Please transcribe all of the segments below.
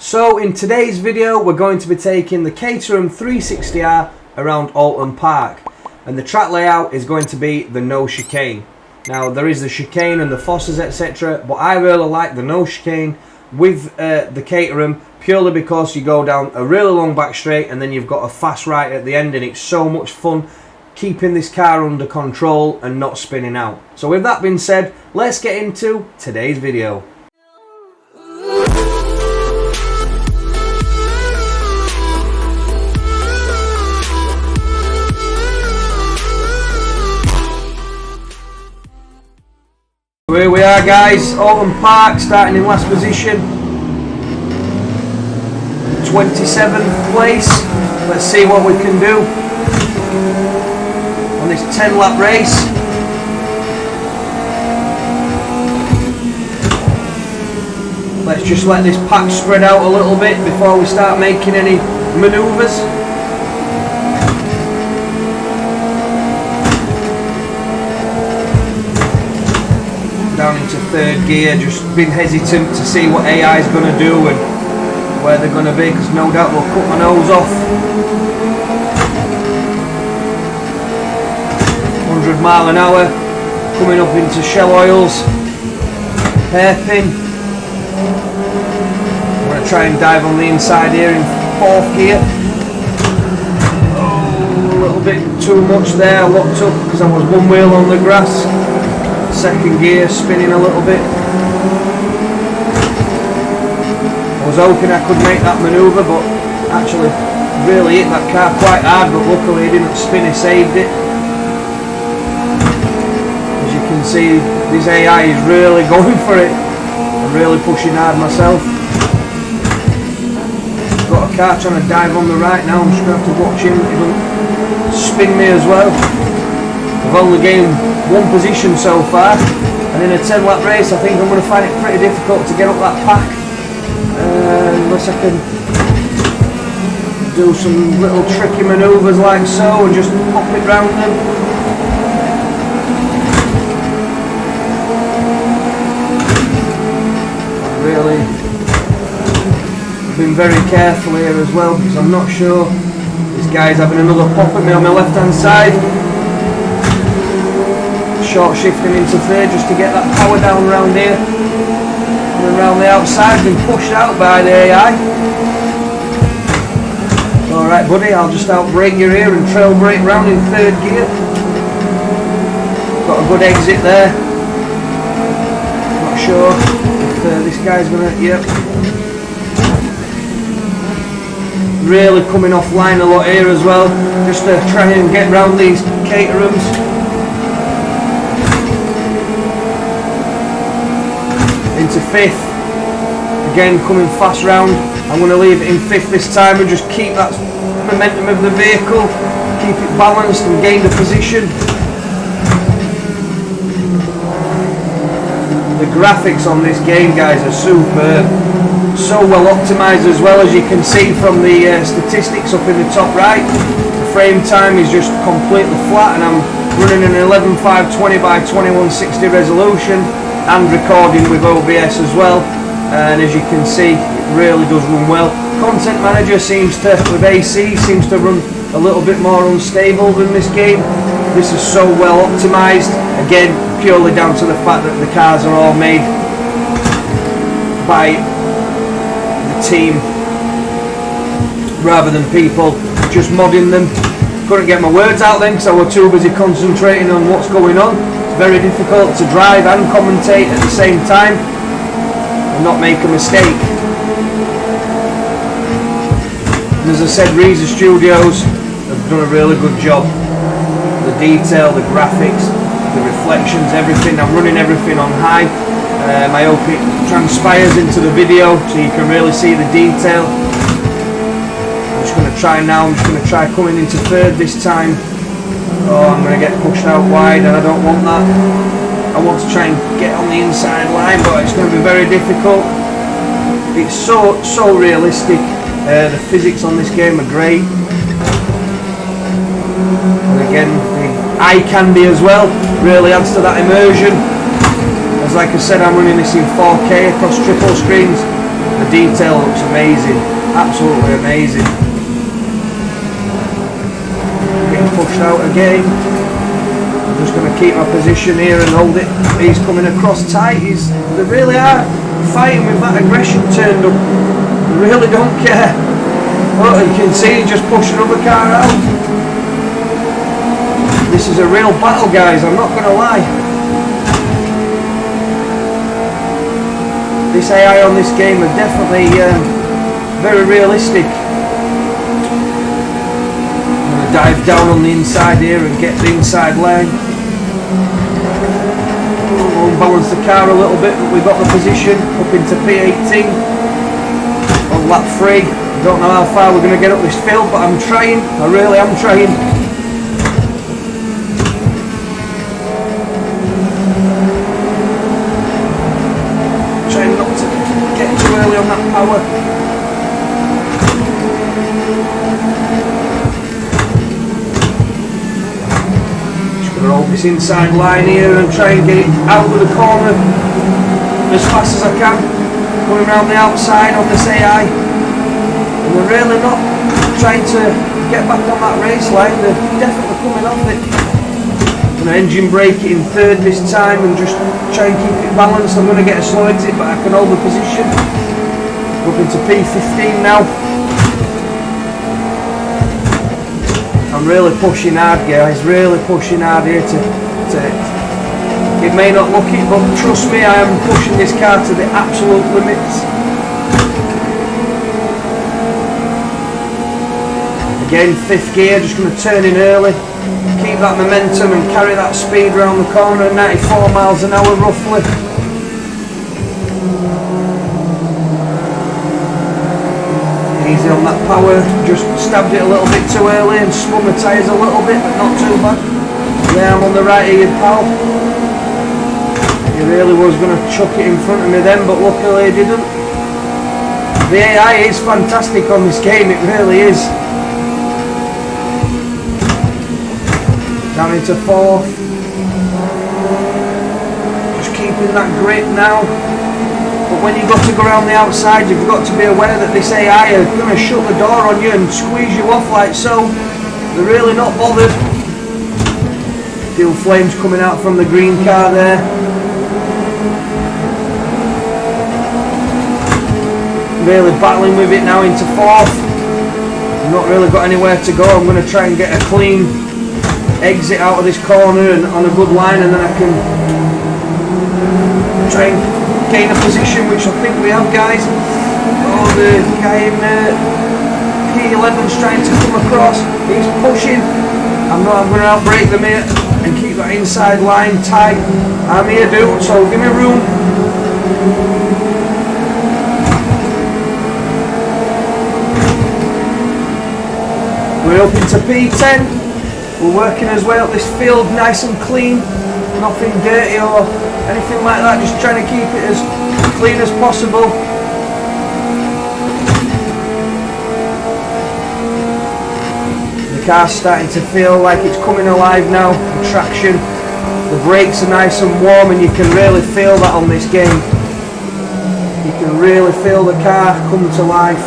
So in today's video we're going to be taking the Caterham 360R around Alton Park, and the track layout is going to be the no chicane. Now there is the chicane and the fosses etc, but I really like the no chicane with the Caterham purely because you go down a really long back straight and then you've got a fast right at the end, and it's so much fun keeping this car under control and not spinning out. So with that being said, let's get into today's video. Here we are guys, Alton Park, starting in last position, 27th place. Let's see what we can do on this 10-lap race. Let's just let this pack spread out a little bit before we start making any manoeuvres. Down into third gear, just been hesitant to see what AI is going to do and where they're going to be, because no doubt they'll cut my nose off. 100 mile an hour, coming up into Shell Oils, hairpin. I'm going to try and dive on the inside here in fourth gear. A little bit too much there, locked up because I was one wheel on the grass. Second gear, spinning a little bit. I was hoping I could make that manoeuvre, but actually really hit that car quite hard, but luckily it didn't spin, it saved it. As you can see, this AI is really going for it. I'm really pushing hard myself. Got a car trying to dive on the right now, I'm just going to have to watch him, he doesn't spin me as well. I've only gained one position so far, and in a 10-lap race I think I'm going to find it pretty difficult to get up that pack, unless I can do some little tricky manoeuvres like so and just pop it round them. I've really been very careful here as well, because I'm not sure this guy's having another pop at me on my left hand side. Short shifting into third just to get that power down around here, and then around the outside, been pushed out by the AI. Alright buddy, I'll just out brake you here and trail brake round in third gear. Got a good exit there. Not sure if this guy's gonna, yep. Really coming offline a lot here as well, just to try and get round these Caterhams. Into fifth, again coming fast round. I'm going to leave it in fifth this time and just keep that momentum of the vehicle, keep it balanced and gain the position. The graphics on this game guys are superb, so well optimised as well, as you can see from the statistics up in the top right. The frame time is just completely flat, and I'm running an 11520 by 2160 resolution and recording with OBS as well, and as you can see it really does run well. Content Manager seems to, with AC, seems to run a little bit more unstable than this game. This is so well optimised, again purely down to the fact that the cars are all made by the team rather than people just modding them. Couldn't get my words out then because I was too busy concentrating on what's going on. Very difficult to drive and commentate at the same time and not make a mistake. And as I said, Reza Studios have done a really good job. The detail, the graphics, the reflections, everything. I'm running everything on high. I hope it transpires into the video so you can really see the detail. I'm just going to try now, I'm just going to try coming into third this time. Oh, I'm going to get pushed out wide and I don't want that. I want to try and get on the inside line, but it's going to be very difficult. It's so realistic. The physics on this game are great. And again, the eye candy as well really adds to that immersion. As like I said, I'm running this in 4K across triple screens. The detail looks amazing, absolutely amazing. Getting pushed out again. I'm just going to keep my position here and hold it. He's coming across tight. They really are fighting with that aggression turned up. They really don't care. Oh, you can see he just pushed another car out. This is a real battle, guys, I'm not going to lie. This AI on this game are definitely very realistic. I'm going to dive down on the inside here and get the inside line. We'll balance the car a little bit, but we've got the position up into P18 on lap 3. Don't know how far we're going to get up this field, but I'm trying. I really am trying. Trying not to get too early on that power. Just going to hold this inside line here and try and get it out of the corner as fast as I can. Going around the outside on this AI. And they're really not trying to get back on that race line, they're definitely coming off it. I'm going to engine brake it in third this time and just try and keep it balanced. I'm going to get a slow exit, but I can hold the position. Up into P15 now. I'm really pushing hard, guys, really pushing hard here to it may not look it, but trust me, I am pushing this car to the absolute limits. Again, 5th gear, just going to turn in early, keep that momentum and carry that speed around the corner, 94 miles an hour roughly. Easy on that power, just stabbed it a little bit too early and spun the tyres a little bit, but not too bad. Yeah, I'm on the right here, pal. He really was going to chuck it in front of me then, but luckily he didn't. The AI is fantastic on this game, it really is. Down into 4th. Just keeping that grip now. But when you've got to go around the outside, you've got to be aware that this AI are going to shut the door on you and squeeze you off like so. They're really not bothered. Fuel flames coming out from the green car there. Really battling with it now into 4th. I've not really got anywhere to go. I'm going to try and get a clean exit out of this corner and on a good line, and then I can try and gain a position, which I think we have, guys. Oh, the guy in P11's trying to come across. He's pushing. I'm going to outbrake them here and keep that inside line tight. I'm here, dude, so give me room. We're up into P10. We're working our way up this field nice and clean, nothing dirty or anything like that, just trying to keep it as clean as possible. The car's starting to feel like it's coming alive now, the traction, the brakes are nice and warm, and you can really feel that on this game. You can really feel the car come to life,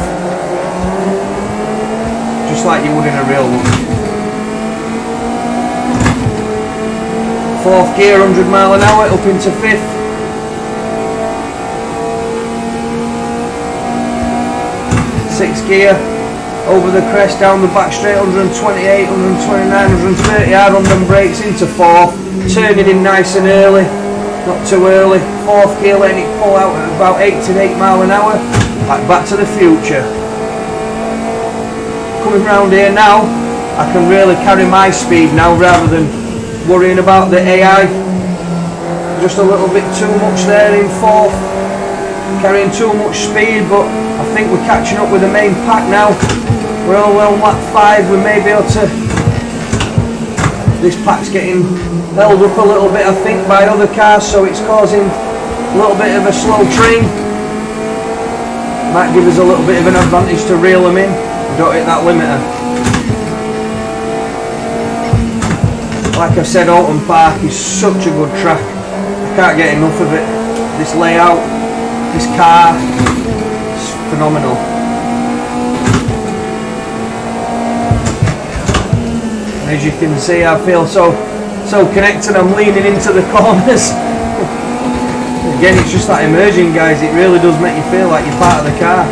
just like you would in a real one. 4th gear, 100 mile an hour, up into 5th. 6th gear, over the crest, down the back straight, 128, 129, 130 hard on them brakes, into 4th. Turning in nice and early, not too early. 4th gear, letting it pull out at about 88 mile an hour. Like Back to the Future. Coming round here now, I can really carry my speed now rather than worrying about the AI. Just a little bit too much there in 4th, carrying too much speed, but I think we're catching up with the main pack now. We're all on lap 5, we may be able to. This pack's getting held up a little bit, I think, by other cars, so it's causing a little bit of a slow train. Might give us a little bit of an advantage to reel them in. Don't hit that limiter. Like I said, Alton Park is such a good track. I can't get enough of it. This layout, this car, phenomenal. And as you can see, I feel so connected. I'm leaning into the corners. Again, it's just that immersion, guys. It really does make you feel like you're part of the car.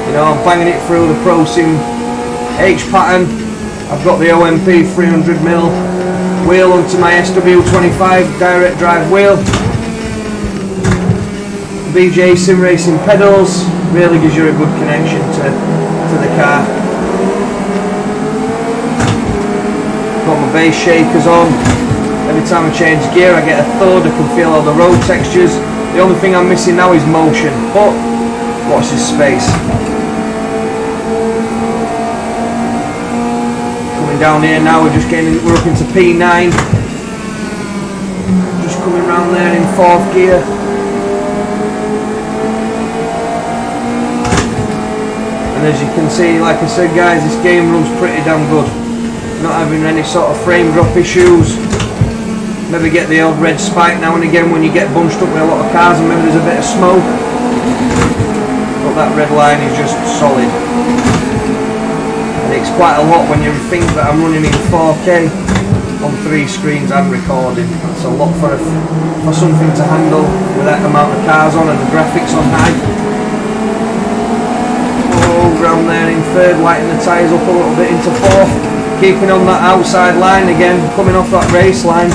You know, I'm banging it through the ProSim H pattern. I've got the OMP 300mm wheel onto my SW25 direct drive wheel. BJ Sim Racing pedals really gives you a good connection to the car. Got my bass shakers on. Every time I change gear I get a thud. I can feel all the road textures. The only thing I'm missing now is motion, but watch this space. Coming down here now, we're up into P9. Just coming round there in 4th gear. And as you can see, like I said guys, this game runs pretty damn good. Not having any sort of frame drop issues. Maybe get the old red spike now and again when you get bunched up with a lot of cars and maybe there's a bit of smoke. But that red line is just solid. And it's quite a lot when you think that I'm running in 4K on 3 screens and recording. That's a lot for something to handle with that amount of cars on and the graphics on high. Oh, round there in 3rd, lighting the tyres up a little bit into 4th. Keeping on that outside line again, coming off that race line.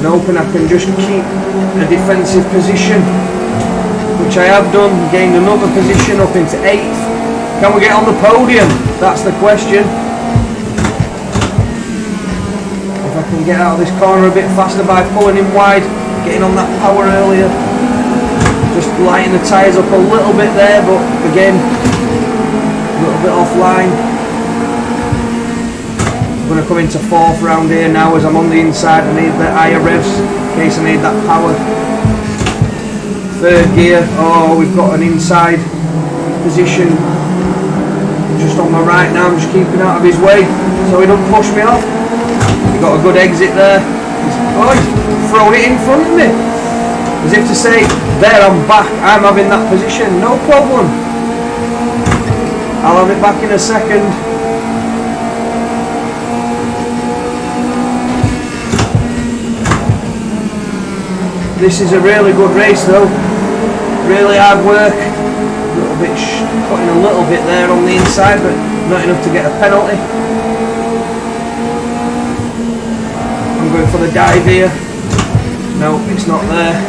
And hoping I can just keep a defensive position, which I have done. Gained another position up into 8th. Can we get on the podium? That's the question. If I can get out of this corner a bit faster by pulling in wide, getting on that power earlier, just lighting the tyres up a little bit there, but again, a little bit offline. I'm going to come into 4th round here now. As I'm on the inside, I need the higher revs in case I need that power. 3rd gear. Oh, we've got an inside position just on my right now. I'm just keeping out of his way so he don't push me off. We've got a good exit there. Oh, he's thrown it in front of me as if to say, there, I'm back, I'm having that position, no problem. I'll have it back in a second. This is a really good race though, really hard work, a little bit putting a little bit there on the inside but not enough to get a penalty. I'm going for the dive here, no it's not there.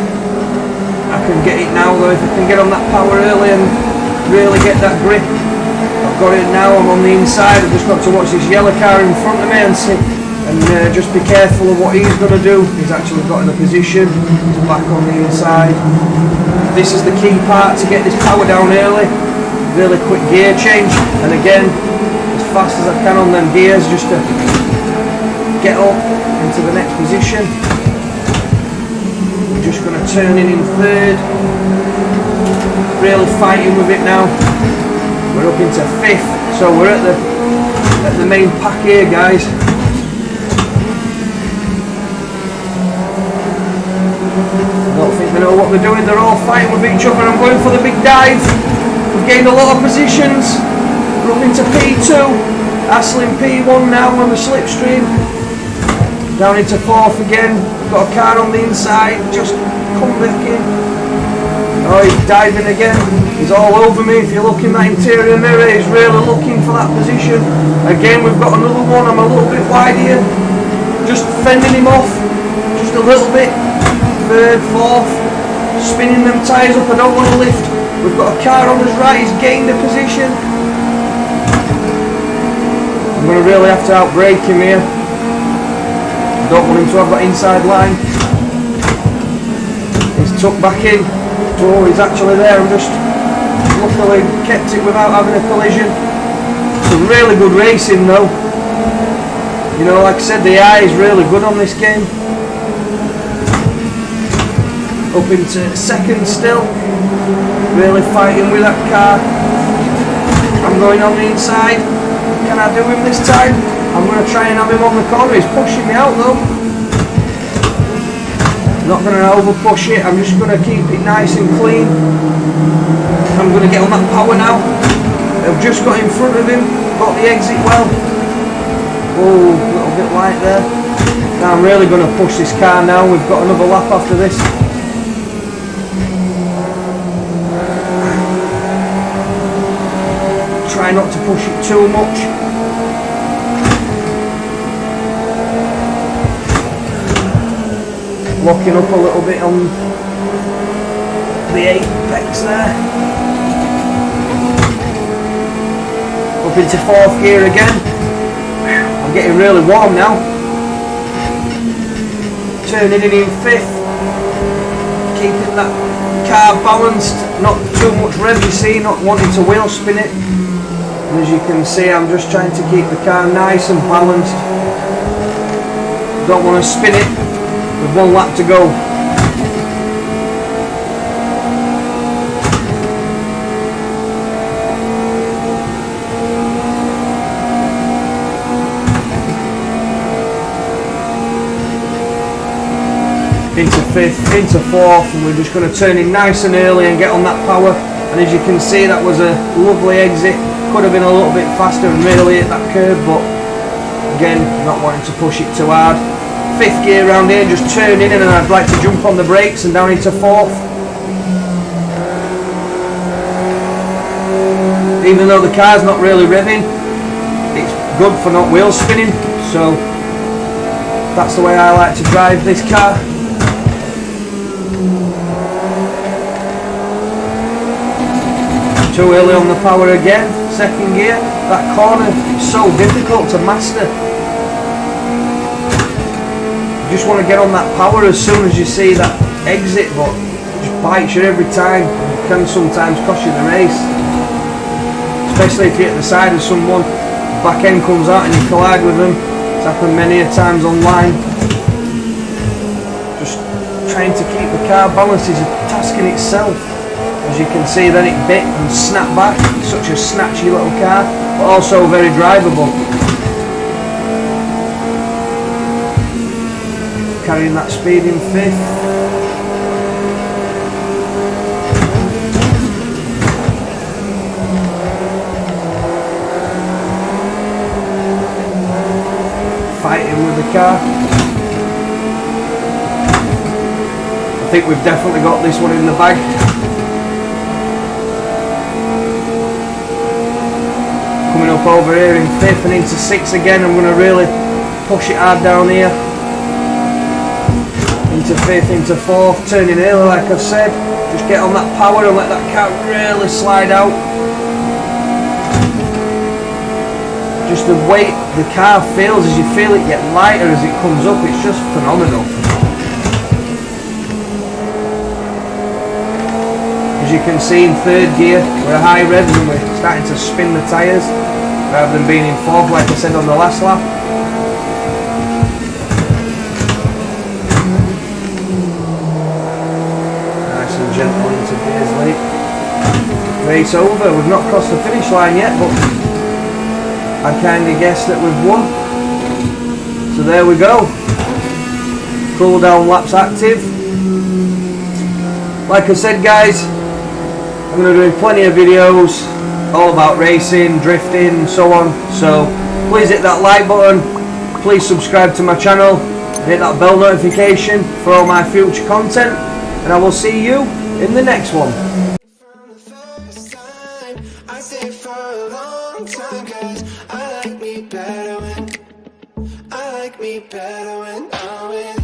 I can get it now though, if I can get on that power early and really get that grip. I've got it now, I'm on the inside, I've just got to watch this yellow car in front of me and see. And just be careful of what he's going to do. He's actually got in a position, he's back on the inside. This is the key part, to get this power down early. Really quick gear change, and again, as fast as I can on them gears, just to get up into the next position. We're just going to turn in 3rd. Really fighting with it now. We're up into 5th, so we're at the main pack here, guys. I don't think they know what they're doing, they're all fighting with each other. I'm going for the big dive. We've gained a lot of positions. We're up into P2. Aslin P1 now on the slipstream. Down into 4th again. Got a car on the inside, just come back in. Oh, he's diving again. He's all over me. If you look in that interior mirror, he's really looking for that position. Again, we've got another one. I'm a little bit wide here. Just fending him off. Just a little bit. 3rd, 4th, spinning them tyres up. I don't want to lift. We've got a car on his right, he's gained a position. I'm going to really have to outbrake him here. I don't want him to have that inside line. He's tucked back in. Oh, he's actually there. I'm just luckily kept it without having a collision. It's a really good racing though. You know, like I said, the eye is really good on this game. Up into 2nd still, really fighting with that car. I'm going on the inside. Can I do him this time? I'm going to try and have him on the corner. He's pushing me out though. Not going to over push it, I'm just going to keep it nice and clean. I'm going to get on that power now. I've just got in front of him, got the exit well. Oh, a little bit light there. Now I'm really going to push this car now, we've got another lap after this. Try not to push it too much. Locking up a little bit on the apex there. Up into 4th gear again. I'm getting really warm now. Turning in 5th. Keeping that car balanced. Not too much rev, you see, not wanting to wheel spin it. And as you can see, I'm just trying to keep the car nice and balanced. Don't want to spin it with 1 lap to go. Into 5th, into 4th, and we're just going to turn in nice and early and get on that power. And as you can see, that was a lovely exit. Could have been a little bit faster and really hit that curve, but again, not wanting to push it too hard. 5th gear round here, just turn in, and I'd like to jump on the brakes and down into 4th. Even though the car's not really revving, it's good for not wheel spinning, so that's the way I like to drive this car. Too early on the power again, 2nd gear. That corner is so difficult to master. You just want to get on that power as soon as you see that exit, but it just bites you every time. It can sometimes cost you the race. Especially if you're at the side of someone, back end comes out and you collide with them. It's happened many a times online. Just trying to keep the car balanced is a task in itself. As you can see, then it bit and snapped back. It's such a snatchy little car, but also very drivable. Carrying that speed in 5th. Fighting with the car. I think we've definitely got this one in the bag. Coming up over here in 5th and into 6th again. I'm going to really push it hard down here. Into 5th, into 4th, turning early like I've said. Just get on that power and let that car really slide out. Just the weight the car feels, as you feel it get lighter as it comes up, it's just phenomenal. As you can see in 3rd gear, we're at high revs and we're starting to spin the tyres rather than being in 4th like I said on the last lap. Nice and gentle into gears late. Race over, we've not crossed the finish line yet, but I kind of guessed that we've won. So there we go. Cool down laps active. Like I said guys, I'm going to do plenty of videos all about racing, drifting and so on. So please hit that like button, please subscribe to my channel, hit that bell notification for all my future content, and I will see you in the next one. I stayed for a long time 'cause I like me better when I'm with